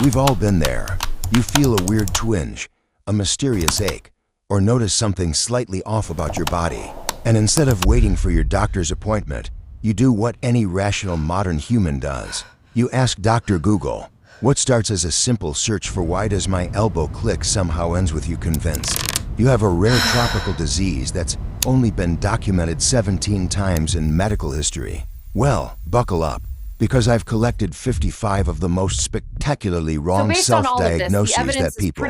We've all been there. You feel a weird twinge, a mysterious ache, or notice something slightly off about your body. And instead of waiting for your doctor's appointment, you do what any rational modern human does. You ask Dr. Google. What starts as a simple search for "why does my elbow click" somehow ends with you convinced you have a rare tropical disease that's only been documented 17 times in medical history. Well, buckle up, because I've collected 55 of the most spectacularly wrong self-diagnoses that people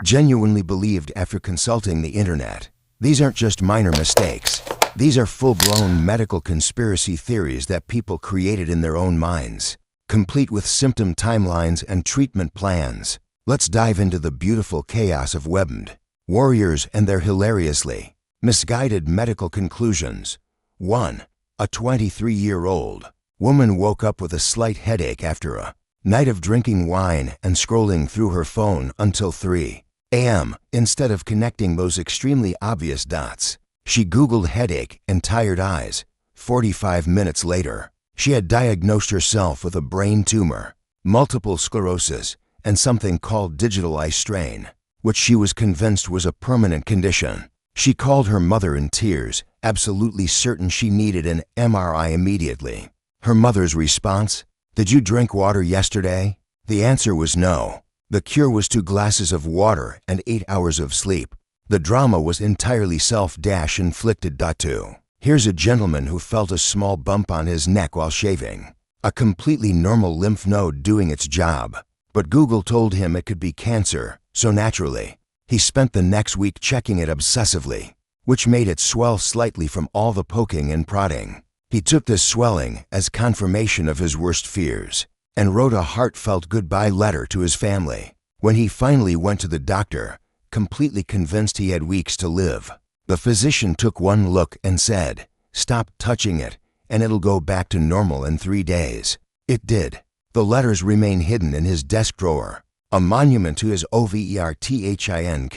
genuinely believed after consulting the internet. These aren't just minor mistakes. These are full-blown medical conspiracy theories that people created in their own minds, complete with symptom timelines and treatment plans. Let's dive into the beautiful chaos of webbed warriors and their hilariously misguided medical conclusions. 1. A 23-year-old woman woke up with a slight headache after a night of drinking wine and scrolling through her phone until 3 a.m. Instead of connecting those extremely obvious dots, she Googled headache and tired eyes. 45 minutes later, she had diagnosed herself with a brain tumor, multiple sclerosis, and something called digital eye strain, which she was convinced was a permanent condition. She called her mother in tears, absolutely certain she needed an MRI immediately. Her mother's response? "Did you drink water yesterday?" The answer was no. The cure was 2 glasses of water and 8 hours of sleep. The drama was entirely self-inflicted. 2. Here's a gentleman who felt a small bump on his neck while shaving. A completely normal lymph node doing its job. But Google told him it could be cancer, so naturally, he spent the next week checking it obsessively, which made it swell slightly from all the poking and prodding. He took this swelling as confirmation of his worst fears and wrote a heartfelt goodbye letter to his family. When he finally went to the doctor, completely convinced he had weeks to live, the physician took one look and said, "Stop touching it, and it'll go back to normal in 3 days." It did. The letters remain hidden in his desk drawer, a monument to his overthinking.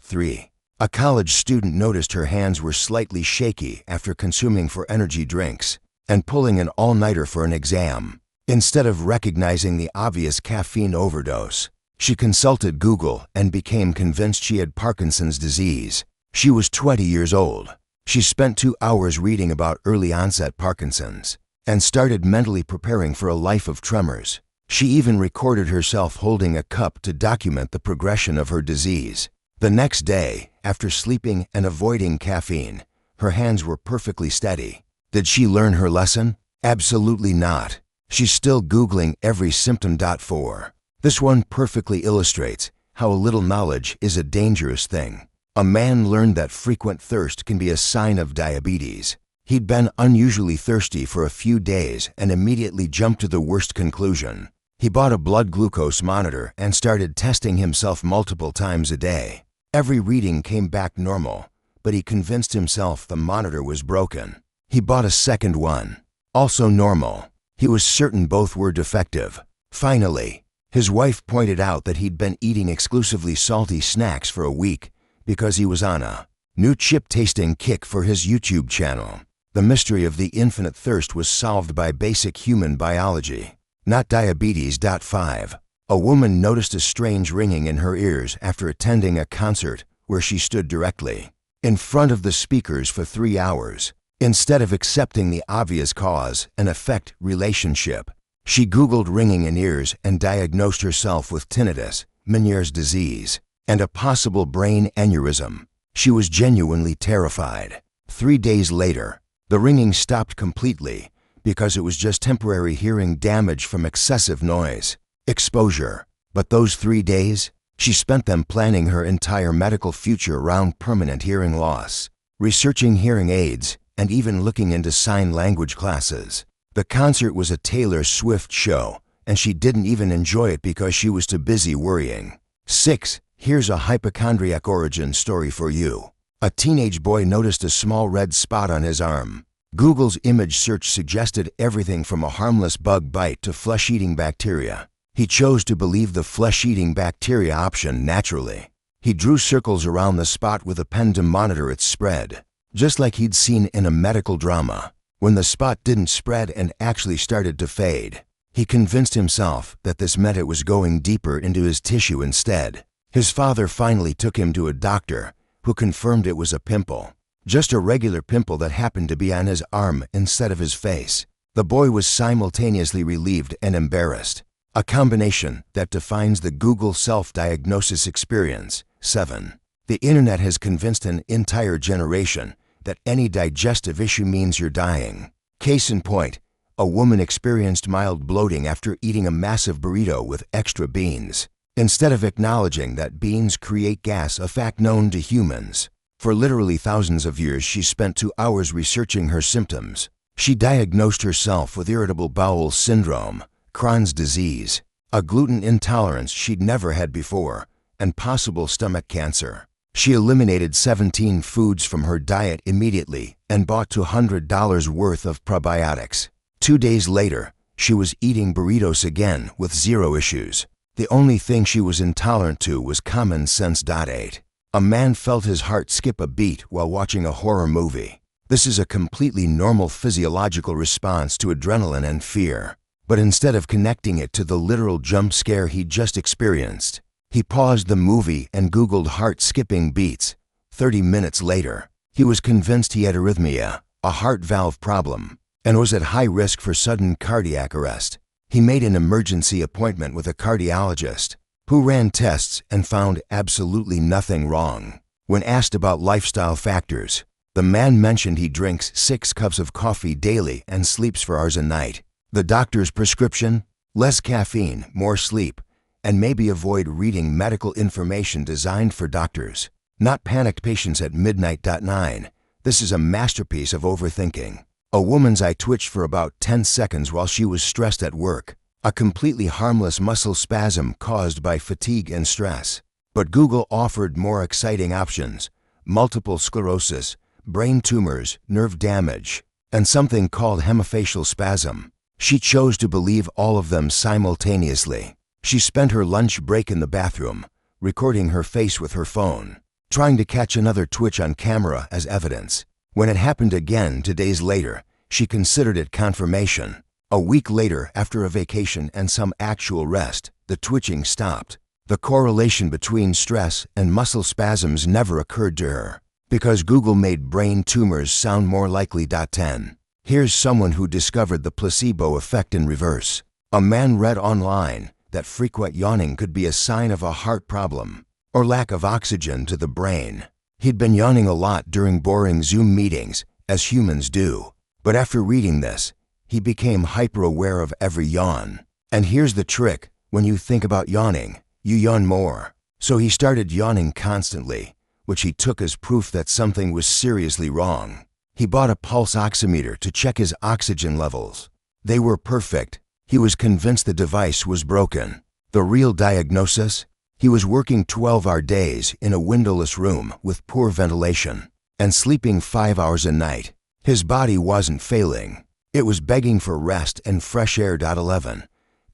3. A college student noticed her hands were slightly shaky after consuming 4 energy drinks and pulling an all-nighter for an exam. Instead of recognizing the obvious caffeine overdose, she consulted Google and became convinced she had Parkinson's disease. She was 20 years old. She spent 2 hours reading about early-onset Parkinson's and started mentally preparing for a life of tremors. She even recorded herself holding a cup to document the progression of her disease. The next day, after sleeping and avoiding caffeine, her hands were perfectly steady. Did she learn her lesson? Absolutely not. She's still Googling every symptom. 4. This one perfectly illustrates how a little knowledge is a dangerous thing. A man learned that frequent thirst can be a sign of diabetes. He'd been unusually thirsty for a few days and immediately jumped to the worst conclusion. He bought a blood glucose monitor and started testing himself multiple times a day. Every reading came back normal, but he convinced himself the monitor was broken. He bought a second one, also normal. He was certain both were defective. Finally, his wife pointed out that he'd been eating exclusively salty snacks for a week because he was on a new chip-tasting kick for his YouTube channel. The mystery of the infinite thirst was solved by basic human biology, not diabetes. 5. A woman noticed a strange ringing in her ears after attending a concert where she stood directly in front of the speakers for 3 hours. Instead of accepting the obvious cause and effect relationship, she Googled ringing in ears and diagnosed herself with tinnitus, Meniere's disease, and a possible brain aneurysm. She was genuinely terrified. 3 days later, the ringing stopped completely because it was just temporary hearing damage from excessive noise exposure. But those 3 days, she spent them planning her entire medical future around permanent hearing loss, researching hearing aids, and even looking into sign language classes. The concert was a Taylor Swift show, and she didn't even enjoy it because she was too busy worrying. 6. Here's a hypochondriac origin story for you. A teenage boy noticed a small red spot on his arm. Google's image search suggested everything from a harmless bug bite to flesh-eating bacteria. He chose to believe the flesh-eating bacteria option naturally. He drew circles around the spot with a pen to monitor its spread, just like he'd seen in a medical drama. When the spot didn't spread and actually started to fade, He convinced himself that this meant it was going deeper into his tissue instead. His father finally took him to a doctor who confirmed it was a pimple. Just a regular pimple that happened to be on his arm instead of his face. The boy was simultaneously relieved and embarrassed. A combination that defines the Google self-diagnosis experience. 7. The internet has convinced an entire generation that any digestive issue means you're dying. Case in point, a woman experienced mild bloating after eating a massive burrito with extra beans. Instead of acknowledging that beans create gas, a fact known to humans, for literally thousands of years she spent 2 hours researching her symptoms. She diagnosed herself with irritable bowel syndrome, Crohn's disease, a gluten intolerance she'd never had before, and possible stomach cancer. She eliminated 17 foods from her diet immediately and bought $200 worth of probiotics. 2 days later, she was eating burritos again with 0 issues. The only thing she was intolerant to was common sense. 8. A man felt his heart skip a beat while watching a horror movie. This is a completely normal physiological response to adrenaline and fear. But instead of connecting it to the literal jump scare he'd just experienced, he paused the movie and Googled heart skipping beats. 30 minutes later, he was convinced he had arrhythmia, a heart valve problem, and was at high risk for sudden cardiac arrest. He made an emergency appointment with a cardiologist, who ran tests and found absolutely nothing wrong. When asked about lifestyle factors, the man mentioned he drinks 6 cups of coffee daily and sleeps for hours a night. The doctor's prescription? Less caffeine, more sleep, and maybe avoid reading medical information designed for doctors, not panicked patients at midnight. 9. This is a masterpiece of overthinking. A woman's eye twitched for about 10 seconds while she was stressed at work, a completely harmless muscle spasm caused by fatigue and stress. But Google offered more exciting options: multiple sclerosis, brain tumors, nerve damage, and something called hemifacial spasm. She chose to believe all of them simultaneously. She spent her lunch break in the bathroom, recording her face with her phone, trying to catch another twitch on camera as evidence. When it happened again 2 days later, she considered it confirmation. A week later, after a vacation and some actual rest, the twitching stopped. The correlation between stress and muscle spasms never occurred to her, because Google made brain tumors sound more likely. 10. Here's someone who discovered the placebo effect in reverse. A man read online that frequent yawning could be a sign of a heart problem or lack of oxygen to the brain. He'd been yawning a lot during boring Zoom meetings, as humans do. But after reading this, he became hyper-aware of every yawn. And here's the trick: when you think about yawning, you yawn more. So he started yawning constantly, which he took as proof that something was seriously wrong. He bought a pulse oximeter to check his oxygen levels. They were perfect. He was convinced the device was broken. The real diagnosis? He was working 12-hour days in a windowless room with poor ventilation and sleeping 5 hours a night. His body wasn't failing. It was begging for rest and fresh air. 11.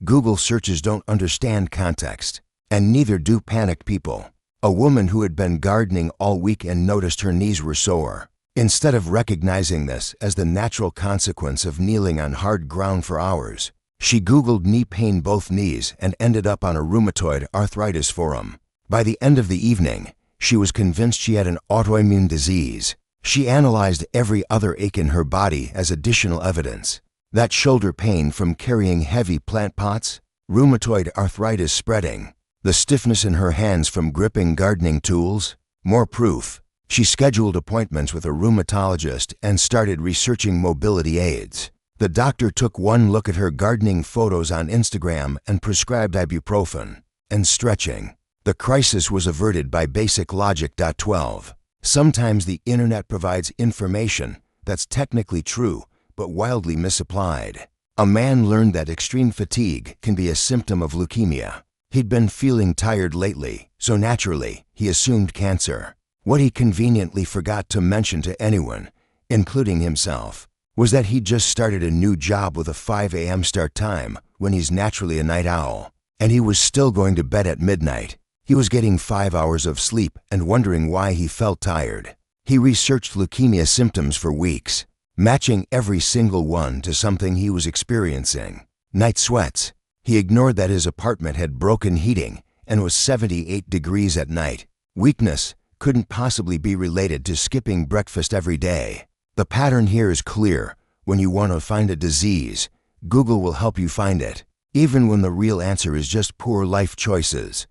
Google searches don't understand context, and neither do panicked people. A woman who had been gardening all week and noticed her knees were sore. Instead of recognizing this as the natural consequence of kneeling on hard ground for hours, she Googled knee pain both knees and ended up on a rheumatoid arthritis forum. By the end of the evening, she was convinced she had an autoimmune disease. She analyzed every other ache in her body as additional evidence. That shoulder pain from carrying heavy plant pots, rheumatoid arthritis spreading, the stiffness in her hands from gripping gardening tools, more proof. She scheduled appointments with a rheumatologist and started researching mobility aids. The doctor took one look at her gardening photos on Instagram and prescribed ibuprofen and stretching. The crisis was averted by basic logic. 12. Sometimes the internet provides information that's technically true but wildly misapplied. A man learned that extreme fatigue can be a symptom of leukemia. He'd been feeling tired lately, so naturally, he assumed cancer. What he conveniently forgot to mention to anyone, including himself, was that he'd just started a new job with a 5 a.m. start time when he's naturally a night owl, and he was still going to bed at midnight. He was getting 5 hours of sleep and wondering why he felt tired. He researched leukemia symptoms for weeks, matching every single one to something he was experiencing. Night sweats. He ignored that his apartment had broken heating and was 78 degrees at night. Weakness couldn't possibly be related to skipping breakfast every day. The pattern here is clear. When you want to find a disease, Google will help you find it, even when the real answer is just poor life choices.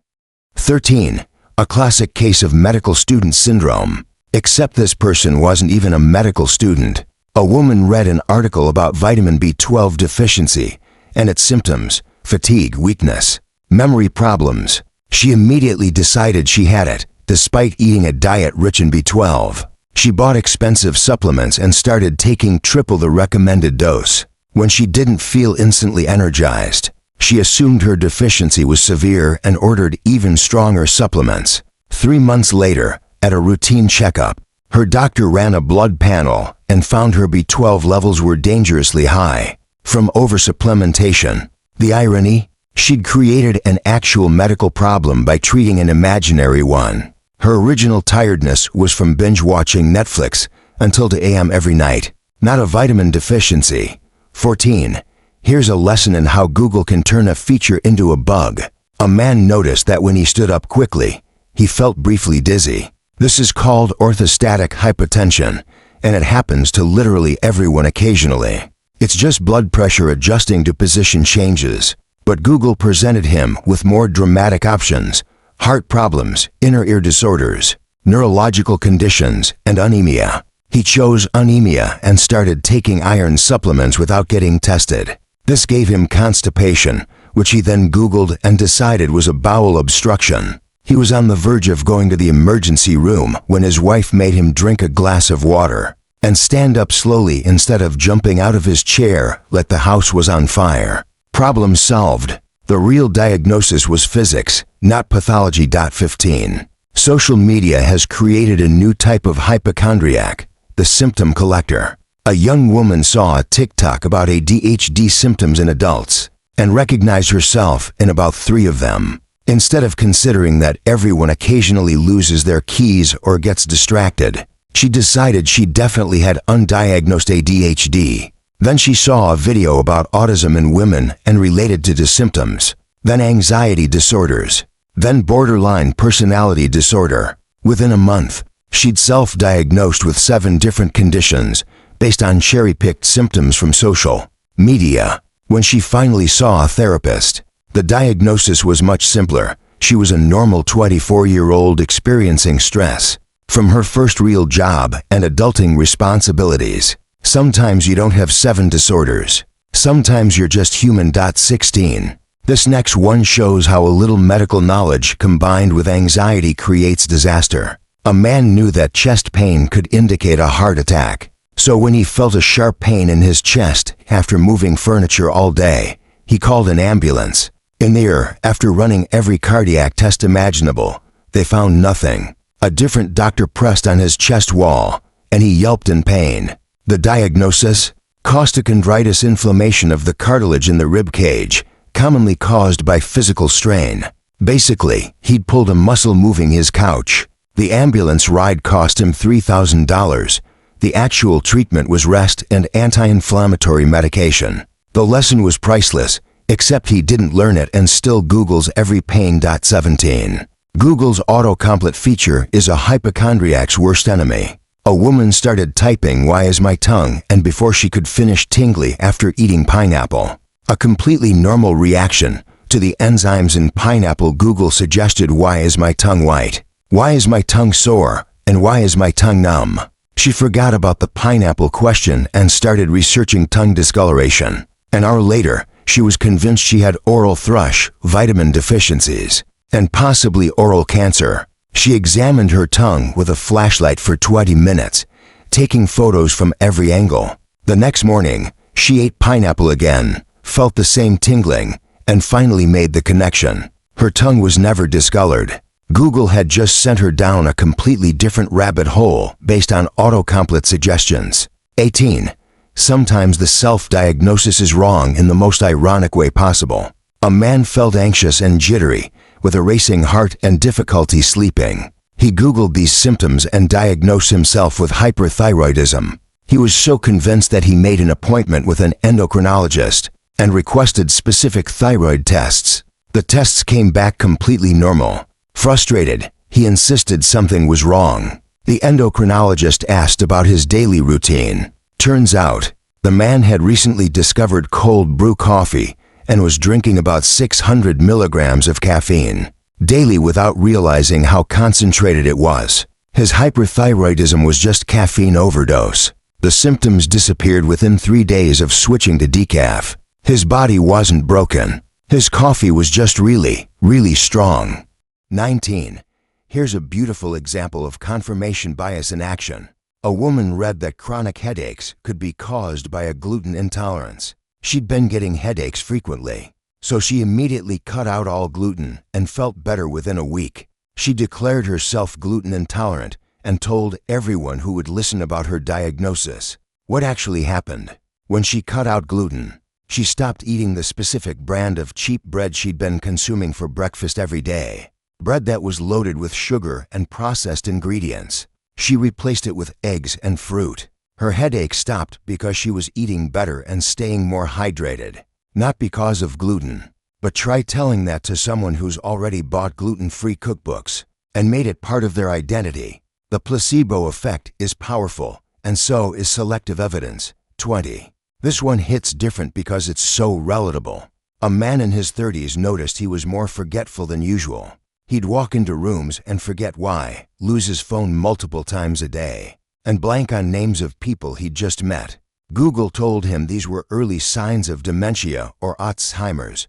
13. A classic case of medical student syndrome. Except this person wasn't even a medical student. A woman read an article about vitamin B12 deficiency and its symptoms: fatigue, weakness, memory problems. She immediately decided she had it, despite eating a diet rich in B12. She bought expensive supplements and started taking triple the recommended dose. When she didn't feel instantly energized, she assumed her deficiency was severe and ordered even stronger supplements. 3 months later, at a routine checkup, her doctor ran a blood panel and found her B12 levels were dangerously high from oversupplementation. The irony? She'd created an actual medical problem by treating an imaginary one. Her original tiredness was from binge-watching Netflix until 2 a.m. every night, not a vitamin deficiency. 14. Here's a lesson in how Google can turn a feature into a bug. A man noticed that when he stood up quickly, he felt briefly dizzy. This is called orthostatic hypotension, and it happens to literally everyone occasionally. It's just blood pressure adjusting to position changes. But Google presented him with more dramatic options: heart problems, inner ear disorders, neurological conditions, and anemia. He chose anemia and started taking iron supplements without getting tested. This gave him constipation, which he then Googled and decided was a bowel obstruction. He was on the verge of going to the emergency room when his wife made him drink a glass of water and stand up slowly instead of jumping out of his chair like the house was on fire. Problem solved. The real diagnosis was physics, not pathology. 15. Social media has created a new type of hypochondriac, the symptom collector. A young woman saw a TikTok about ADHD symptoms in adults and recognized herself in about 3 of them. Instead of considering that everyone occasionally loses their keys or gets distracted, she decided she definitely had undiagnosed ADHD. Then she saw a video about autism in women and related to the symptoms. Then anxiety disorders. Then borderline personality disorder. Within a month, she'd self-diagnosed with 7 different conditions based on cherry-picked symptoms from social media. When she finally saw a therapist, the diagnosis was much simpler. She was a normal 24-year-old experiencing stress from her first real job and adulting responsibilities. Sometimes you don't have 7 disorders. Sometimes you're just human. 16. This next one shows how a little medical knowledge combined with anxiety creates disaster. A man knew that chest pain could indicate a heart attack. So when he felt a sharp pain in his chest after moving furniture all day, he called an ambulance. In there, after running every cardiac test imaginable, they found nothing. A different doctor pressed on his chest wall, and he yelped in pain. The diagnosis? Costochondritis, inflammation of the cartilage in the rib cage, commonly caused by physical strain. Basically, he'd pulled a muscle moving his couch. The ambulance ride cost him $3,000. The actual treatment was rest and anti-inflammatory medication. The lesson was priceless, except he didn't learn it and still Googles every pain. 17. Google's autocomplete feature is a hypochondriac's worst enemy. A woman started typing "Why is my tongue?" and before she could finish tingly after eating pineapple. A completely normal reaction to the enzymes in pineapple. Google suggested "Why is my tongue white? Why is my tongue sore? And why is my tongue numb?" She forgot about the pineapple question and started researching tongue discoloration. An hour later, she was convinced she had oral thrush, vitamin deficiencies, and possibly oral cancer. She examined her tongue with a flashlight for 20 minutes, taking photos from every angle. The next morning, she ate pineapple again, felt the same tingling, and finally made the connection. Her tongue was never discolored. Google had just sent her down a completely different rabbit hole based on autocomplete suggestions. 18. Sometimes the self-diagnosis is wrong in the most ironic way possible. A man felt anxious and jittery, with a racing heart and difficulty sleeping. He Googled these symptoms and diagnosed himself with hyperthyroidism. He was so convinced that he made an appointment with an endocrinologist and requested specific thyroid tests. The tests came back completely normal. Frustrated, he insisted something was wrong. The endocrinologist asked about his daily routine. Turns out, the man had recently discovered cold brew coffee and was drinking about 600 milligrams of caffeine daily without realizing how concentrated it was. His hyperthyroidism was just caffeine overdose. The symptoms disappeared within 3 days of switching to decaf. His body wasn't broken. His coffee was just really, really strong. 19. Here's a beautiful example of confirmation bias in action. A woman read that chronic headaches could be caused by a gluten intolerance. She'd been getting headaches frequently, so she immediately cut out all gluten and felt better within a week. She declared herself gluten intolerant and told everyone who would listen about her diagnosis. What actually happened? When she cut out gluten, she stopped eating the specific brand of cheap bread she'd been consuming for breakfast every day. Bread that was loaded with sugar and processed ingredients. She replaced it with eggs and fruit. Her headache stopped because she was eating better and staying more hydrated. Not because of gluten. But try telling that to someone who's already bought gluten-free cookbooks and made it part of their identity. The placebo effect is powerful, and so is selective evidence. 20. This one hits different because it's so relatable. A man in his 30s noticed he was more forgetful than usual. He'd walk into rooms and forget why, lose his phone multiple times a day, and blank on names of people he'd just met. Google told him these were early signs of dementia or Alzheimer's.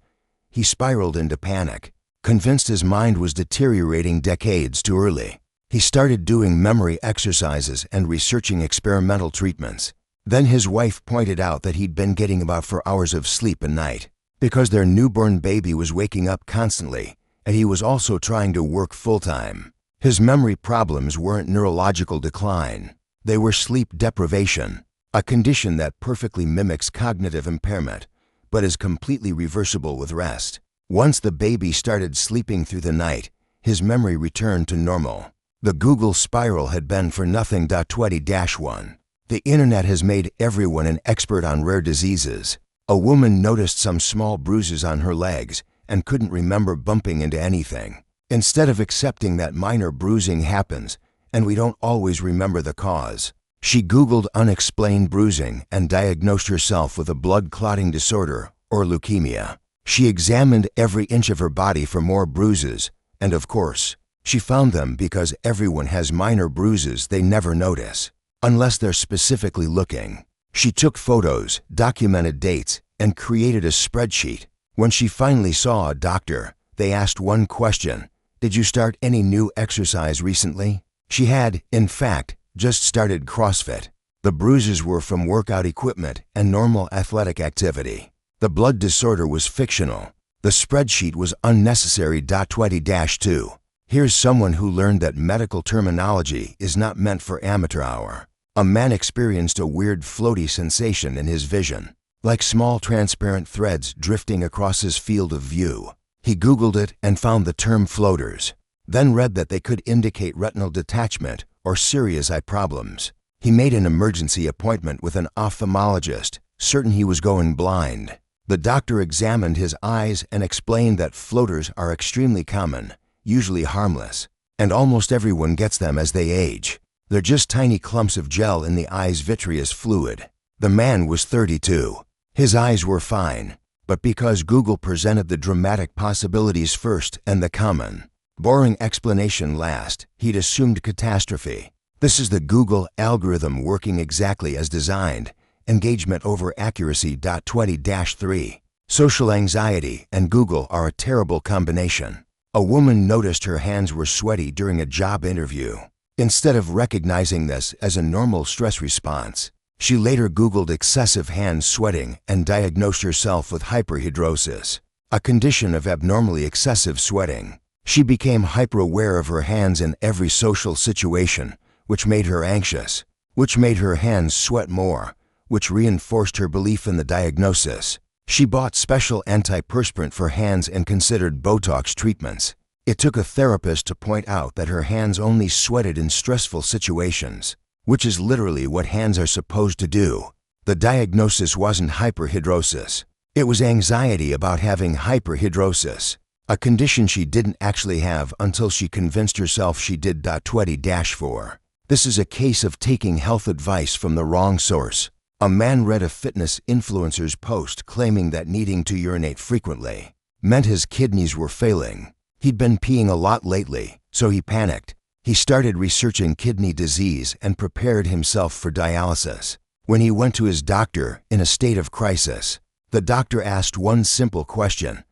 He spiraled into panic, convinced his mind was deteriorating decades too early. He started doing memory exercises and researching experimental treatments. Then his wife pointed out that he'd been getting about 4 hours of sleep a night because their newborn baby was waking up constantly, and he was also trying to work full-time. His memory problems weren't neurological decline. They were sleep deprivation, a condition that perfectly mimics cognitive impairment, but is completely reversible with rest. Once the baby started sleeping through the night, his memory returned to normal. The Google spiral had been for nothing. 20-1. The internet has made everyone an expert on rare diseases. A woman noticed some small bruises on her legs and couldn't remember bumping into anything. Instead of accepting that minor bruising happens and we don't always remember the cause, she Googled unexplained bruising and diagnosed herself with a blood clotting disorder or leukemia. She examined every inch of her body for more bruises, and of course, she found them because everyone has minor bruises they never notice, unless they're specifically looking. She took photos, documented dates, and created a spreadsheet. When she finally saw a doctor, they asked one question: "Did you start any new exercise recently?" She had, in fact, just started CrossFit. The bruises were from workout equipment and normal athletic activity. The blood disorder was fictional. The spreadsheet was unnecessary. 20-2. Here's someone who learned that medical terminology is not meant for amateur hour. A man experienced a weird floaty sensation in his vision, like small transparent threads drifting across his field of view. He Googled it and found the term floaters, then read that they could indicate retinal detachment or serious eye problems. He made an emergency appointment with an ophthalmologist, certain he was going blind. The doctor examined his eyes and explained that floaters are extremely common, usually harmless, and almost everyone gets them as they age. They're just tiny clumps of gel in the eye's vitreous fluid. The man was 32. His eyes were fine, but because Google presented the dramatic possibilities first and the common, boring explanation last, he'd assumed catastrophe. This is the Google algorithm working exactly as designed. Engagement over accuracy. 20-3. Social anxiety and Google are a terrible combination. A woman noticed her hands were sweaty during a job interview. Instead of recognizing this as a normal stress response, she later Googled excessive hand sweating and diagnosed herself with hyperhidrosis, a condition of abnormally excessive sweating. She became hyper-aware of her hands in every social situation, which made her anxious, which made her hands sweat more, which reinforced her belief in the diagnosis. She bought special antiperspirant for hands and considered Botox treatments. It took a therapist to point out that her hands only sweated in stressful situations, which is literally what hands are supposed to do. The diagnosis wasn't hyperhidrosis. It was anxiety about having hyperhidrosis, a condition she didn't actually have until she convinced herself she did. 20-4. This is a case of taking health advice from the wrong source. A man read a fitness influencer's post claiming that needing to urinate frequently meant his kidneys were failing. He'd been peeing a lot lately, so he panicked. He started researching kidney disease and prepared himself for dialysis. When he went to his doctor in a state of crisis, the doctor asked one simple question: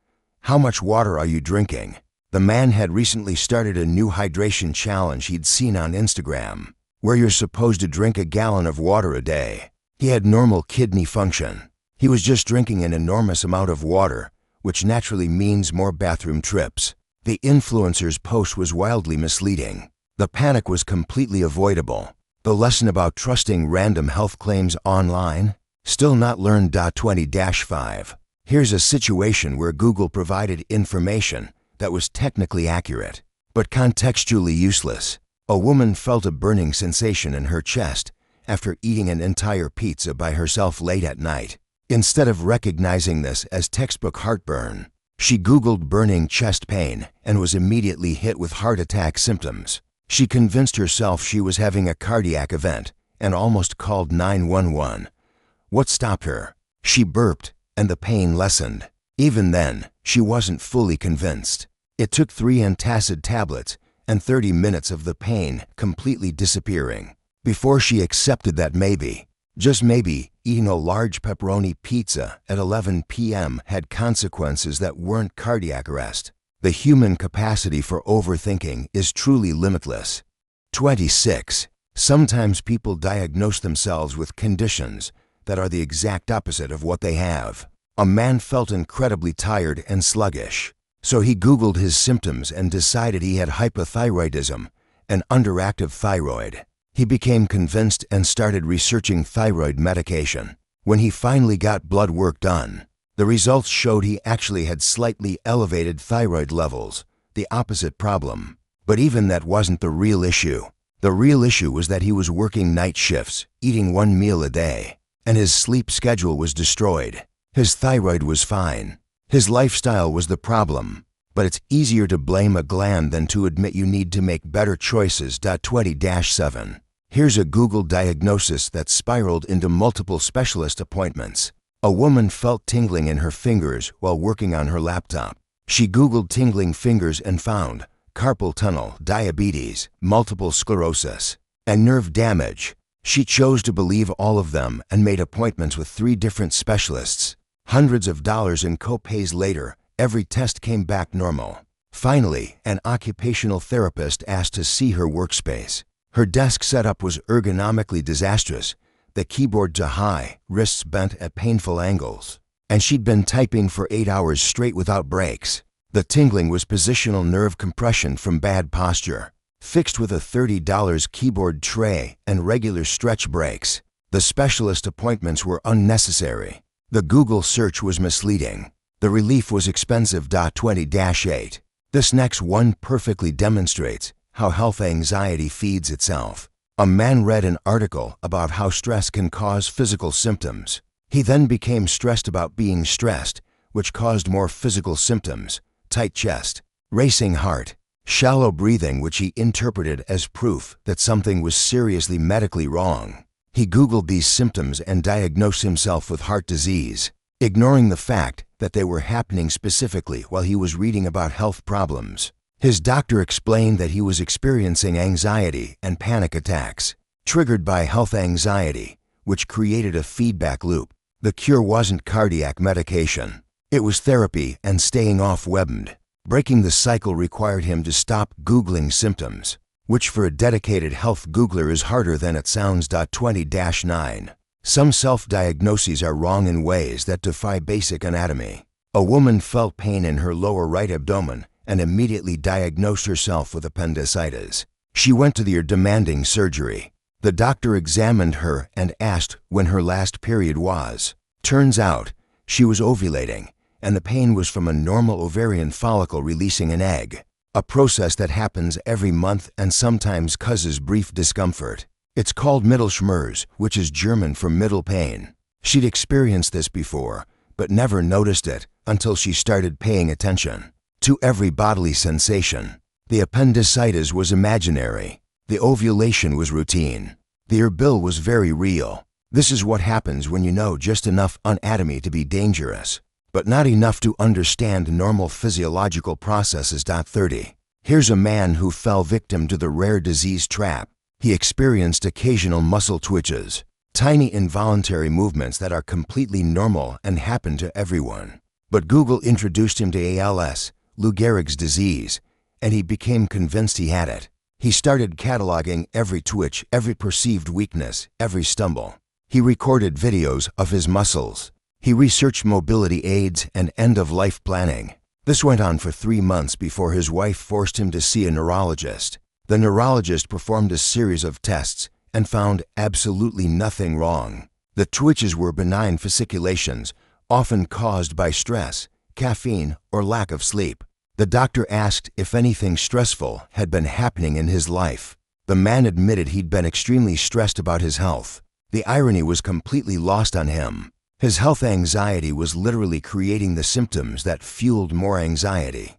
"How much water are you drinking?" The man had recently started a new hydration challenge he'd seen on Instagram, where you're supposed to drink a gallon of water a day. He had normal kidney function. He was just drinking an enormous amount of water, which naturally means more bathroom trips. The influencer's post was wildly misleading. The panic was completely avoidable. The lesson about trusting random health claims online? Still not learned. 20-5. Here's a situation where Google provided information that was technically accurate, but contextually useless. A woman felt a burning sensation in her chest after eating an entire pizza by herself late at night. Instead of recognizing this as textbook heartburn, she Googled burning chest pain and was immediately hit with heart attack symptoms. She convinced herself she was having a cardiac event and almost called 911. What stopped her? She burped, and the pain lessened. Even then, she wasn't fully convinced. It took 3 antacid tablets and 30 minutes of the pain completely disappearing before she accepted that maybe, just maybe, eating a large pepperoni pizza at 11 p.m. had consequences that weren't cardiac arrest. The human capacity for overthinking is truly limitless. 26. Sometimes people diagnose themselves with conditions that are the exact opposite of what they have. A man felt incredibly tired and sluggish, so he Googled his symptoms and decided he had hypothyroidism, an underactive thyroid. He became convinced and started researching thyroid medication. When he finally got blood work done, the results showed he actually had slightly elevated thyroid levels, the opposite problem. But even that wasn't the real issue. The real issue was that he was working night shifts, eating 1 meal a day, and his sleep schedule was destroyed. His thyroid was fine. His lifestyle was the problem. But it's easier to blame a gland than to admit you need to make better choices. 20-7. Here's a Google diagnosis that spiraled into multiple specialist appointments. A woman felt tingling in her fingers while working on her laptop. She Googled tingling fingers and found carpal tunnel, diabetes, multiple sclerosis, and nerve damage. She chose to believe all of them and made appointments with 3 different specialists. Hundreds of dollars in co-pays later, every test came back normal. Finally, an occupational therapist asked to see her workspace. Her desk setup was ergonomically disastrous, the keyboard too high, wrists bent at painful angles, and she'd been typing for 8 hours straight without breaks. The tingling was positional nerve compression from bad posture, fixed with a $30 keyboard tray and regular stretch breaks. The specialist appointments were unnecessary. The Google search was misleading. The relief was expensive. 20-8. This next one perfectly demonstrates how health anxiety feeds itself. A man read an article about how stress can cause physical symptoms. He then became stressed about being stressed, which caused more physical symptoms: tight chest, racing heart, shallow breathing, which he interpreted as proof that something was seriously medically wrong. He Googled these symptoms and diagnosed himself with heart disease, ignoring the fact that they were happening specifically while he was reading about health problems. His doctor explained that he was experiencing anxiety and panic attacks, triggered by health anxiety, which created a feedback loop. The cure wasn't cardiac medication. It was therapy and staying off WebMD. Breaking the cycle required him to stop Googling symptoms, which for a dedicated health Googler is harder than it sounds. 20-9. Some self-diagnoses are wrong in ways that defy basic anatomy. A woman felt pain in her lower right abdomen and immediately diagnosed herself with appendicitis. She went to the demanding surgery. The doctor examined her and asked when her last period was. Turns out, she was ovulating, and the pain was from a normal ovarian follicle releasing an egg, a process that happens every month and sometimes causes brief discomfort. It's called Mittelschmerz, which is German for middle pain. She'd experienced this before, but never noticed it until she started paying attention to every bodily sensation. The appendicitis was imaginary. The ovulation was routine. The bill was very real. This is what happens when you know just enough anatomy to be dangerous, but not enough to understand normal physiological processes. 30. Here's a man who fell victim to the rare disease trap. He experienced occasional muscle twitches, tiny involuntary movements that are completely normal and happen to everyone. But Google introduced him to ALS, Lou Gehrig's disease, and he became convinced he had it. He started cataloging every twitch, every perceived weakness, every stumble. He recorded videos of his muscles. He researched mobility aids and end-of-life planning. This went on for 3 months before his wife forced him to see a neurologist. The neurologist performed a series of tests and found absolutely nothing wrong. The twitches were benign fasciculations, often caused by stress, caffeine, or lack of sleep. The doctor asked if anything stressful had been happening in his life. The man admitted he'd been extremely stressed about his health. The irony was completely lost on him. His health anxiety was literally creating the symptoms that fueled more anxiety.